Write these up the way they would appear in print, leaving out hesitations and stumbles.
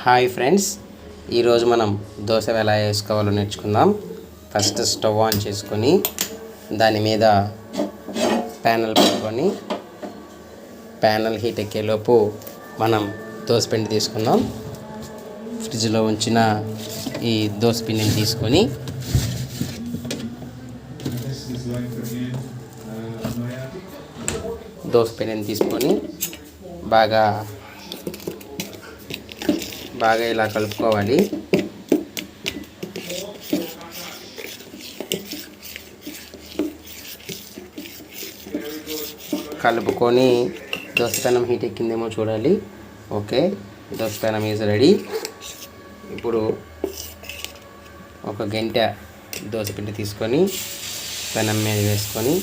Hi friends, ఈరోజు మనం దోశ ఎలా వేసుకోవాలో నేర్చుకుందాం. ఫస్ట్ స్టవ్ ఆన్ చేసుకొని దాని మీద ప్యానెల్ పెట్టుకొని ప్యానెల్ హీట్ ఎక్కేలోపు మనం దోశ పిండి తీసుకుందాం. ఫ్రిడ్జ్లో ఉంచిన ఈ దోశ పిండిని తీసుకొని బాగా ఇలా కలుపుకోవాలి. కలుపుకొని దోశ పెనం హీట్ ఎక్కిందేమో చూడాలి. ఓకే, దోశ పెనం ఈజ్ రెడీ. ఇప్పుడు ఒక గంట దోశ పిండి తీసుకొని పెనం మీద వేసుకొని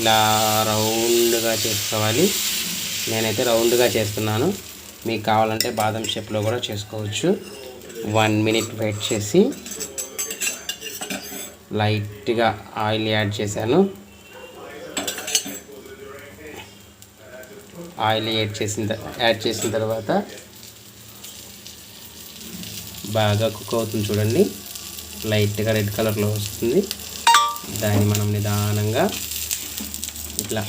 ఇలా రౌండ్గా చేసుకోవాలి. నేనైతే రౌండ్గా చేస్తున్నాను, మీకు కావాలంటే బాదం షేప్లో కూడా చేసుకోవచ్చు. 1 మినిట్ వెయిట్ చేసి లైట్గా ఆయిల్ యాడ్ చేశాను. ఆయిల్ యాడ్ చేసిన తర్వాత బాగా కుక్ అవుతుంది చూడండి. లైట్గా రెడ్ కలర్లో వస్తుంది. దాన్ని మనం నిదానంగా ఇట్లా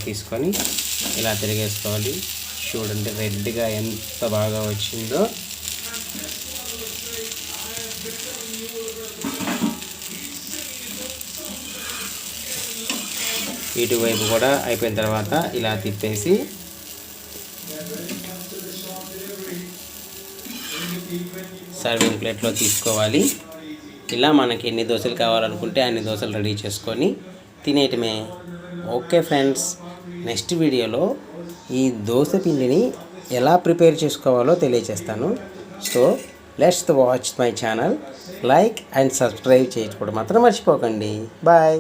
తీసుకొని ఇలా తిరిగేసుకోవాలి. చూడండి రెడ్గా ఎంత బాగా వచ్చిందో. ఇటువైపు కూడా అయిపోయిన తర్వాత ఇలా తిప్పేసి సర్వింగ్ ప్లేట్లో తీసుకోవాలి. ఇలా మనకి ఎన్ని దోశలు కావాలనుకుంటే అన్ని దోశలు రెడీ చేసుకొని తినేయటమే. ఓకే ఫ్రెండ్స్, నెక్స్ట్ వీడియోలో ఈ దోశ పిండిని ఎలా ప్రిపేర్ చేసుకోవాలో తెలియజేస్తాను. So let's watch my channel. Like and subscribe చేసుకోవడం మాత్రం మర్చిపోకండి. బాయ్.